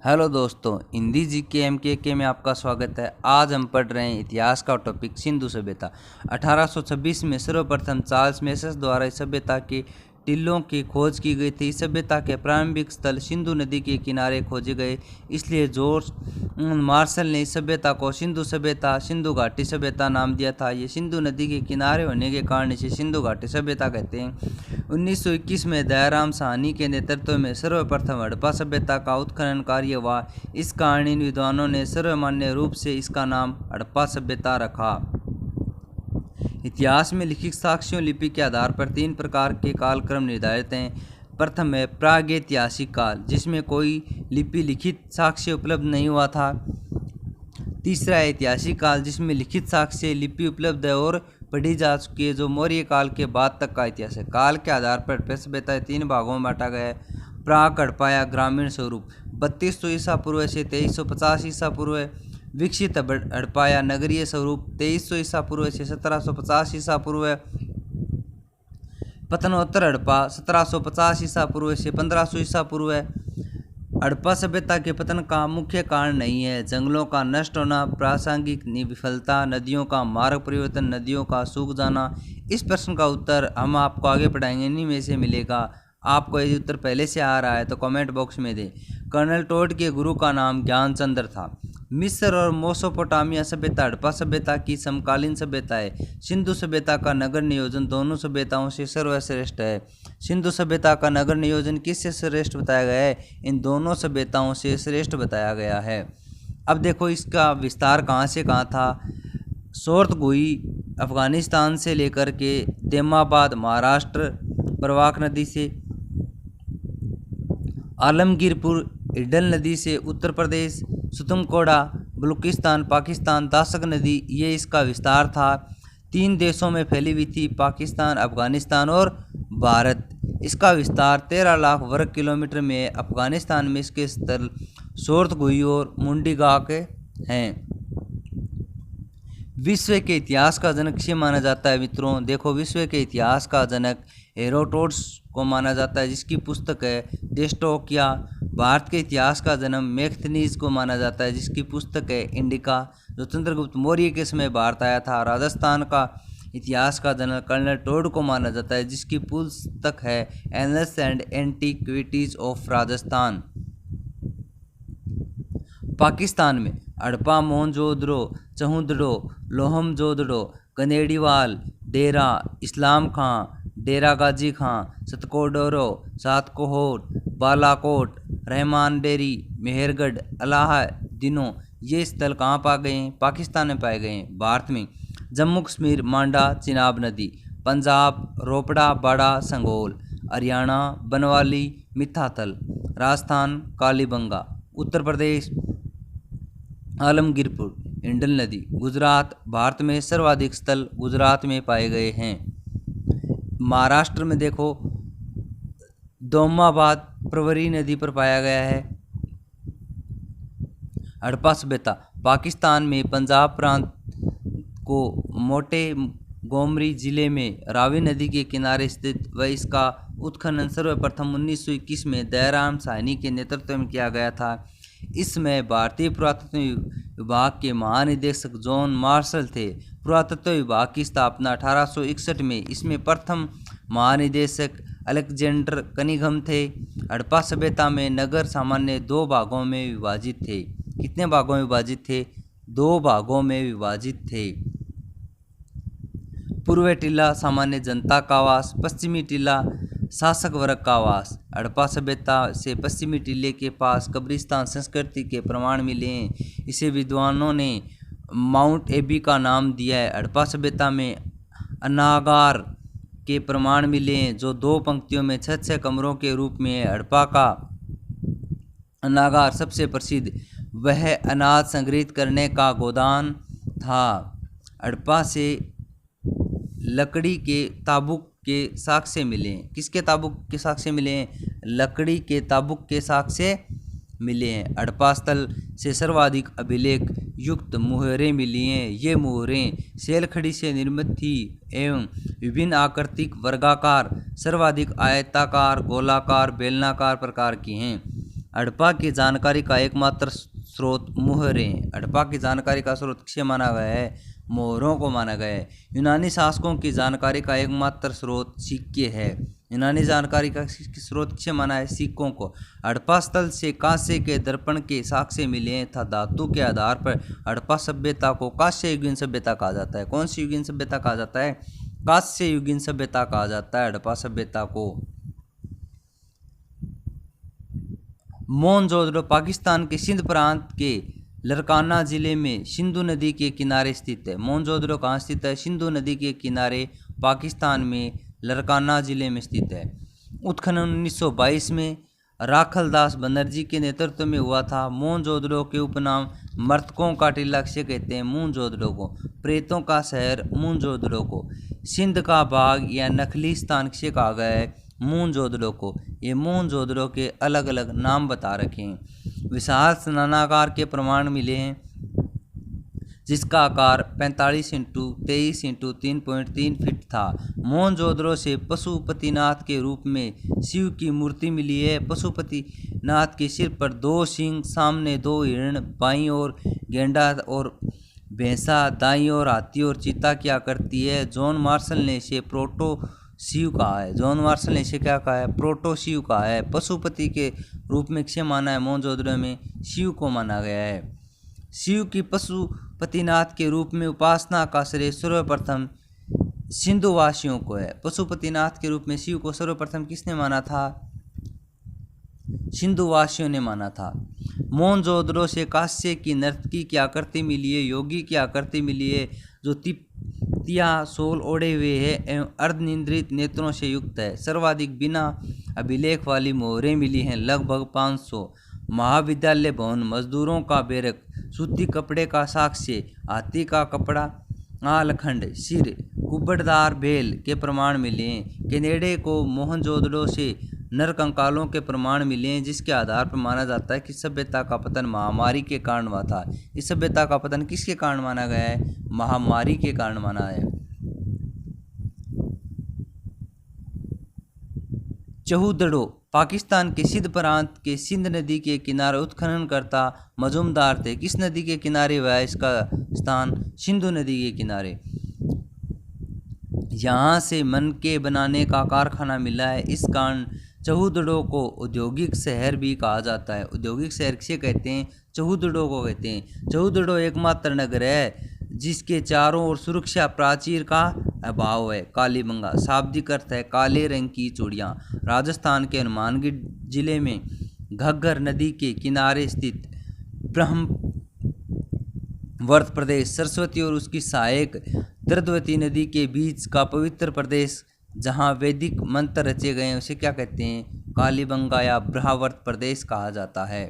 Hello दोस्तों, Hindi GK एमकेके में आपका स्वागत है। आज हम पढ़ रहे हैं इतिहास का टॉपिक सिंधु सभ्यता। 1826 में सर्वप्रथम चार्ल्स मैसेज द्वारा इस सभ्यता के टीलों की खोज की गई थी। इस सभ्यता के प्रारंभिक स्थल सिंधु नदी के किनारे खोजे गए, इसलिए जॉर्ज मार्शल ने इस सभ्यता को सिंधु सभ्यता, सिंधु घाटी सभ्यता नाम दिया था। ये सिंधु नदी के किनारे होने के कारण इसे सिंधु घाटी सभ्यता कहते हैं। 1921 में दयाराम साहनी के नेतृत्व में सर्वप्रथम हड़प्पा सभ्यता का उत्खनन कार्य हुआ। इस कारण इन विद्वानों ने सर्वमान्य रूप से इसका नाम हड़प्पा सभ्यता रखा। इतिहास में लिखित साक्ष्यों लिपि के आधार पर 3 प्रकार के कालक्रम निर्धारित हैं। प्रथम है प्रागैतिहासिक काल, जिसमें कोई लिपि लिखित साक्ष्य उपलब्ध नहीं हुआ था। तीसरा है ऐतिहासिक काल, जिसमें लिखित साक्ष्य लिपि उपलब्ध है और पढ़ी जा चुकी है, जो मौर्य काल के बाद तक का इतिहास है। काल के आधार पर हड़प्पा सभ्यता 3 भागों में बांटा गया है। प्राक हड़प्पा या ग्रामीण स्वरूप 3200 ईसा पूर्व से 2350 ईसा पूर्व। विकसित हड़प्पा या नगरीय स्वरूप 2300 ईसा पूर्व से 1750 ईसा पूर्व। पतनोत्तर हड़प्पा 1750 ईसा पूर्व से 1500 ईसा पूर्व। हड़प्पा सभ्यता के पतन का मुख्य कारण नहीं है जंगलों का नष्ट होना, प्रासंगिक विफलता, नदियों का मार्ग परिवर्तन, नदियों का सूख जाना। इस प्रश्न का उत्तर हम आपको आगे पढ़ाएंगे, इन्हीं में से मिलेगा। आपको यदि उत्तर पहले से आ रहा है तो कमेंट बॉक्स में दें। कर्नल टोड के गुरु का नाम ज्ञानचंद्र था। मिस्र और मेसोपोटामिया सभ्यता हड़प्पा सभ्यता की समकालीन सभ्यता है। सिंधु सभ्यता का नगर नियोजन दोनों सभ्यताओं से सर्वश्रेष्ठ है। सिंधु सभ्यता का नगर नियोजन किससे श्रेष्ठ बताया गया है? इन दोनों सभ्यताओं से श्रेष्ठ बताया गया है। अब देखो इसका विस्तार कहाँ से कहाँ था। सोरतगुई अफगानिस्तान से लेकर के देमाबाद महाराष्ट्र, प्रवाक नदी से, आलमगीरपुर हिडल नदी से उत्तर प्रदेश, सुतुमकोड़ा बलूचिस्तान पाकिस्तान, दासक नदी, ये इसका विस्तार था। 3 देशों में फैली हुई थी, पाकिस्तान, अफगानिस्तान और भारत। इसका विस्तार 13 लाख वर्ग किलोमीटर में है। अफगानिस्तान में इसके स्थल सोरतगुई और मुंडीगाह के हैं। विश्व के इतिहास का जनक किसे माना जाता है मित्रों? देखो, विश्व के इतिहास का जनक हेरोडोटस को माना जाता है, जिसकी पुस्तक है डेस्टोकिया। भारत के इतिहास का जन्म मैगस्थनीज को माना जाता है, जिसकी पुस्तक है इंडिका, जो चंद्रगुप्त मौर्य के समय भारत आया था। राजस्थान का इतिहास का जनक कर्नल टोड को माना जाता है, जिसकी पुस्तक है annuls and antiquities of Rajasthan. Pakistan में हड़प्पा, मोहनजोदड़ो, चहुंदड़ो, लोहमजोदड़ो, कनेडीवाल, डेरा इस्लाम खां, डेरा गाजी खां, सतकोडोरो, सातकोट, बालाकोट, रहमान डेरी, मेहरगढ़, अलाहादीनो, ये स्थल कहाँ पाए गए हैं? पाकिस्तान में पाए गए हैं। भारत में जम्मू कश्मीर मांडा चिनाब नदी, पंजाब रोपड़ा बाड़ा संगोल, हरियाणा बनवाली मिथाथल, राजस्थान कालीबंगा, उत्तर प्रदेश आलमगीरपुर हिंडल नदी, गुजरात भारत में सर्वाधिक स्थल गुजरात में पाए गए हैं। महाराष्ट्र में देखो दोमाबाद प्रवरी नदी पर पाया गया है। हड़प्पा सभ्यता पाकिस्तान में पंजाब प्रांत को मोटे गोमरी जिले में रावी नदी के किनारे स्थित व इसका उत्खनन सर्वप्रथम 1921 में दयाराम साहनी के नेतृत्व में किया गया था। इसमें भारतीय पुरातत्व विभाग के महानिदेशक जॉन मार्शल थे। पुरातत्व विभाग की स्थापना 1861 में, इसमें प्रथम महानिदेशक अलेक्जेंडर कनिंघम थे। हड़प्पा सभ्यता में नगर सामान्य 2 भागों में विभाजित थे। कितने भागों में विभाजित थे? 2 भागों में विभाजित थे। पूर्व टीला सामान्य जनता का आवास, पश्चिमी टीला शासक वर्ग का आवास। हड़प्पा सभ्यता से पश्चिमी टीले के पास कब्रिस्तान संस्कृति के प्रमाण मिले हैं। इसे विद्वानों ने माउंट एबी का नाम दिया है। हड़प्पा सभ्यता में अनागार के प्रमाण मिले हैं, जो 2 पंक्तियों में 6 कमरों के रूप में है। हड़प्पा का अनागार सबसे प्रसिद्ध, वह अनाज संग्रहित करने का गोदान था। हड़प्पा से लकड़ी के ताबूक के साक्ष्य मिले हैं। किसके ताबूक के साक्ष्य मिले हैं? लकड़ी के ताबूक के साक्ष्य मिले हैं। हड़प्पा स्थल से सर्वाधिक अभिलेख युक्त मुहरें मिली हैं। ये मुहरें शैलखड़ी से निर्मित थी एवं विभिन्न आकृतिक, वर्गाकार, सर्वाधिक आयताकार, गोलाकार, बेलनाकार प्रकार की हैं। हड़प्पा की जानकारी का एकमात्र स्रोत मुहरें। हड़प्पा की जानकारी का स्रोत किसे माना गया है? मोहरों को माना गया है। यूनानी शासकों की जानकारी का एकमात्र स्रोत सिक्के है। यूनानी जानकारी का स्रोत किसे माना है? सिक्कों को। हड़प्पा स्थल से कांसे के दर्पण के साक्ष्य मिले था। धातु के आधार पर हड़प्पा सभ्यता को कांस्य युगीन सभ्यता कहा जाता है। कौन सी युगीन सभ्यता कहा जाता है? कांस्य युगीन सभ्यता कहा जाता है हड़प्पा सभ्यता को। मोहनजोदड़ो पाकिस्तान के सिंध प्रांत के लरकाना जिले में सिंधु नदी के किनारे स्थित है। मोहनजोदड़ो कहाँ स्थित है? सिंधु नदी के किनारे पाकिस्तान में लरकाना जिले में स्थित है। उत्खनन 1922 में राखलदास बनर्जी के नेतृत्व में हुआ था। मोहनजोदड़ो के उपनाम मृतकों का टीला किसे कहते हैं? मोहनजोदड़ो को। प्रेतों का शहर मोहनजोदड़ो को। सिंध का बाग या नखली स्थान किसे कहा गया है? मोहनजोदड़ो को। ये मोहनजोदड़ो के अलग अलग नाम बता रखे हैं। विशाल स्नानागार के प्रमाण मिले हैं जिसका आकार 45 × 23 × 3.3 फीट था। मोहनजोदड़ो से पशुपतिनाथ के रूप में शिव की मूर्ति मिली है। पशुपतिनाथ के सिर पर 2 सिंह, सामने 2 हिरण, बाईं ओर गेंडा और भैंसा, दाईं ओर हाथी और चीता की आकृति है। जॉन मार्शल ने इसे प्रोटो शिव कहा है। जॉन मार्शल ने इसे क्या कहा है? प्रोटो शिव कहा है। पशुपति के रूप में किसे माना है? मोहनजोदड़ो में शिव को माना गया है। शिव की पशुपतिनाथ के रूप में उपासना का श्रेय सर्वप्रथम सिंधुवासियों को है। पशुपतिनाथ के रूप में शिव को सर्वप्रथम किसने माना था? सिंधुवासियों ने माना था। मोहनजोदड़ो से कांस्य की नर्तकी की आकृति मिली है, योगी की आकृति मिली है जो तिया सोल ओढ़े हुए है एवं अर्धनिंद्रित नेत्रों से युक्त है। सर्वाधिक बिना अभिलेख वाली मोहरें मिली हैं, लगभग 500। महाविद्यालय भवन, मजदूरों का बैरक, सूती कपड़े का साक्ष्य, हाथी का कपड़ा, आलखंड, सिर, कुबड़दार बैल के प्रमाण मिले हैं। कनेडे को मोहनजोदड़ो से नरकंकालों के प्रमाण मिले हैं जिसके आधार पर माना जाता है कि सभ्यता का पतन महामारी के कारण हुआ था। इस सभ्यता का पतन किसके कारण माना गया है? महामारी के कारण माना है। चहुदड़ो पाकिस्तान के सिंध प्रांत के सिंध नदी के किनारे उत्खननकर्ता मजूमदार थे। किस नदी के किनारे हुआ है इसका स्थान? सिंधु नदी के किनारे। यहाँ से मनके बनाने का कारखाना मिला है। इस कारण चहुदड़ो को औद्योगिक शहर भी कहा जाता है। औद्योगिक शहर किसे कहते हैं? चहुदड़ो को कहते हैं। चहुदड़ो एकमात्र नगर है जिसके चारों ओर सुरक्षा प्राचीर का अभाव है। कालीबंगा शाब्दिक अर्थ है काले रंग की चूड़ियाँ। राजस्थान के हनुमानगढ़ जिले में घग्गर नदी के किनारे स्थित ब्रह्मवर्त प्रदेश, सरस्वती और उसकी सहायक द्रव्यवती नदी के बीच का पवित्र प्रदेश जहाँ वैदिक मंत्र रचे गए हैं उसे क्या कहते हैं? कालीबंगा या ब्रह्मवर्त प्रदेश कहा जाता है।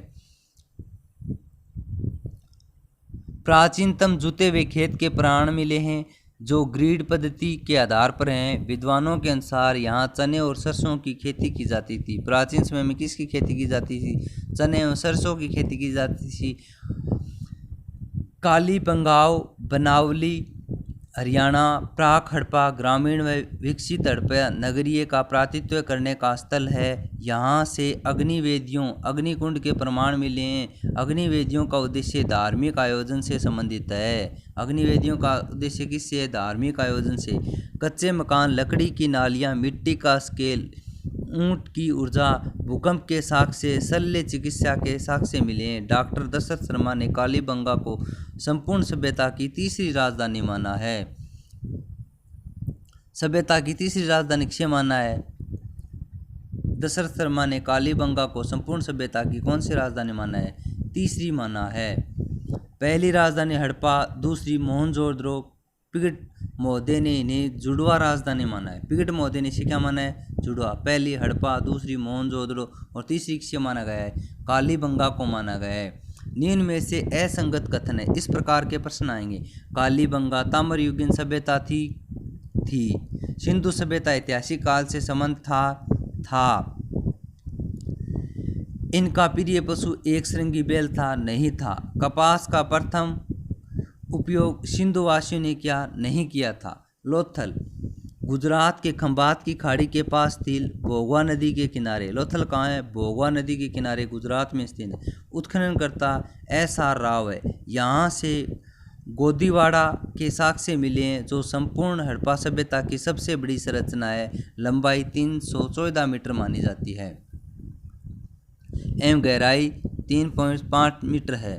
प्राचीनतम जुते हुए खेत के प्रमाण मिले हैं जो ग्रीड पद्धति के आधार पर हैं। विद्वानों के अनुसार यहाँ चने और सरसों की खेती की जाती थी। प्राचीन समय में किसकी खेती की जाती थी? चने और सरसों की खेती की जाती थी। कालीबंगाओ, बनावली, हरियाणा, प्राक हड़प्पा ग्रामीण व विकसित हड़प्पा नगरीय का प्रातिनिध्य करने का स्थल है। यहाँ से अग्निवेदियों, अग्निकुंड के प्रमाण मिले हैं। अग्निवेदियों का उद्देश्य धार्मिक आयोजन से संबंधित है। अग्निवेदियों का उद्देश्य किससे है? धार्मिक आयोजन से। कच्चे मकान, लकड़ी की नालियाँ, मिट्टी का स्केल, ऊँट की ऊर्जा, भूकंप के साक्ष्य, शल्य चिकित्सा के साक्ष्य मिले हैं। डॉक्टर दशरथ शर्मा ने कालीबंगा को संपूर्ण सभ्यता की तीसरी राजधानी माना है। सभ्यता की तीसरी राजधानी किसे माना है? दशरथ शर्मा ने कालीबंगा को संपूर्ण सभ्यता की कौन सी राजधानी माना है? तीसरी माना है। पहली राजधानी हड़प्पा, दूसरी मोहनजोदड़ो। पिगट महोदय ने इन्हें जुड़वा राजधानी माना है। पिगट महोदय ने इसे क्या माना है? जुड़वा। पहली हड़प्पा, दूसरी मोहनजोदड़ो और तीसरी किसे माना गया है? कालीबंगा को माना गया है। निम्न में से असंगत कथन है। इस प्रकार के प्रश्न आएंगे। कालीबंगा ताम्रयुगीन सभ्यता थी। सिंधु सभ्यता ऐतिहासिक काल से संबंध था। इनका प्रिय पशु एक श्रृंगी बैल था, नहीं था। कपास का प्रथम उपयोग सिंधुवासियों ने किया, नहीं किया था। लोथल गुजरात के खंभात की खाड़ी के पास स्थित भोगवा नदी के किनारे। लोथल कहाँ है? भोगवा नदी के किनारे गुजरात में स्थित है। उत्खननकर्ता SR राव है। यहाँ से गोदीवाड़ा के साक्ष्य मिले हैं जो संपूर्ण हड़प्पा सभ्यता की सबसे बड़ी संरचना है। लंबाई 314 मीटर मानी जाती है एवं गहराई 3.5 मीटर है।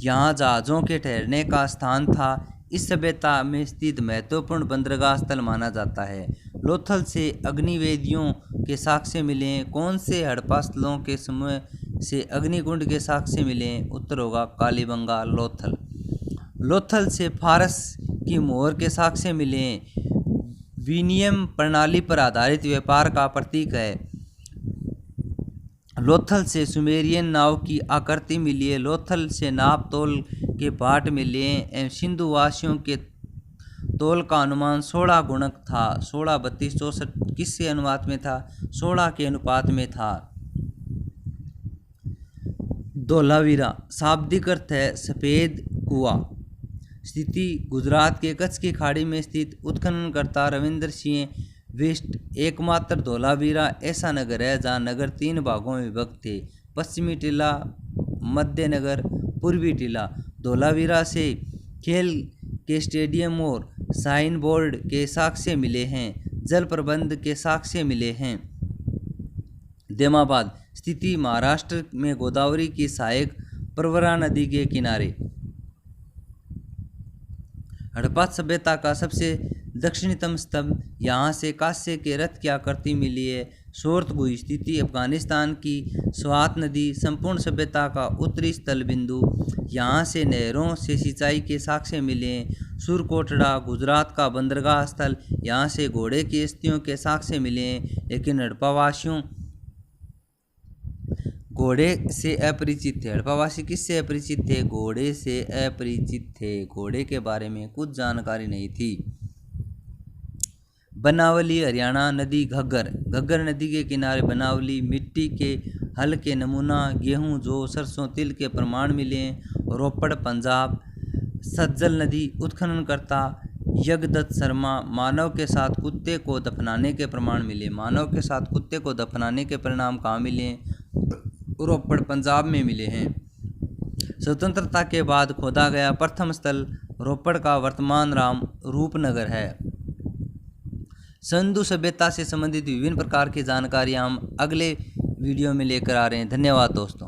यहाँ जहाज़ों के ठहरने का स्थान था। इस सभ्यता में स्थित महत्वपूर्ण बंदरगाह स्थल माना जाता है। लोथल से अग्निवेदियों के साक्ष्य मिले हैं। कौन से हड़प्पा स्थलों के समूह से अग्निकुंड के साक्ष्य मिले हैं? उत्तर होगा कालीबंगा लोथल। लोथल से फारस की मोहर के साक्ष्य मिले हैं। विनिमय प्रणाली पर आधारित व्यापार का प्रतीक है। लोथल से सुमेरियन नाव की आकृति मिली है। लोथल से नाप तोल के बाट मिले हैं एवं सिंधु वासियों के तोल का अनुमान 16 गुणक था। 16, 32, 64 किसके अनुपात में था? 16 के अनुपात में था। धोलावीरा शाब्दिक अर्थ है सफ़ेद कुआं। स्थिति गुजरात के कच्छ की खाड़ी में स्थित उत्खननकर्ता रविंद्र सिंह वेस्ट। एकमात्र धोलावीरा ऐसा नगर है जहाँ नगर 3 भागों में विभक्त थे। पश्चिमी टीला, मध्य नगर, पूर्वी टीला। धोलावीरा से खेल के स्टेडियम और साइन बोर्ड के साक्ष्य मिले हैं। जल प्रबंध के साक्ष्य मिले हैं। देमाबाद स्थिति महाराष्ट्र में गोदावरी की सहायक प्रवरा नदी के किनारे। हड़प्पा सभ्यता का सबसे दक्षिणतम स्तंभ। यहाँ से कांस्य के रथ की आकृति मिली है। शोरतगुई स्थिति अफगानिस्तान की स्वात नदी संपूर्ण सभ्यता का उत्तरी स्थल बिंदु। यहाँ से नहरों से सिंचाई के साक्ष्य मिले हैं। सुरकोटड़ा गुजरात का बंदरगाह स्थल। यहाँ से घोड़े की अस्थियों के साक्ष्य मिले हैं, लेकिन हड़प्पावासियों घोड़े से अपरिचित थे। हड़प्पावासी किससे अपरिचित थे? घोड़े से अपरिचित थे। घोड़े के बारे में कुछ जानकारी नहीं थी। बनावली हरियाणा नदी घग्गर। घग्गर नदी के किनारे बनावली मिट्टी के हल के नमूना गेहूं, जौ, सरसों, तिल के प्रमाण मिले हैं। रोपड़ पंजाब। सज्जल नदी उत्खननकर्ता यज्ञदत्त शर्मा। मानव के साथ कुत्ते को दफनाने के प्रमाण मिले। मानव के साथ कुत्ते को दफनाने के परिणाम कहाँ मिले हैं? रोपड़ पंजाब में मिले हैं। स्वतंत्रता के बाद खोदा गया प्रथम स्थल रोपड़ का वर्तमान राम रूपनगर है। सिंधु सभ्यता से संबंधित विभिन्न प्रकार की जानकारी हम अगले वीडियो में लेकर आ रहे हैं। धन्यवाद दोस्तों।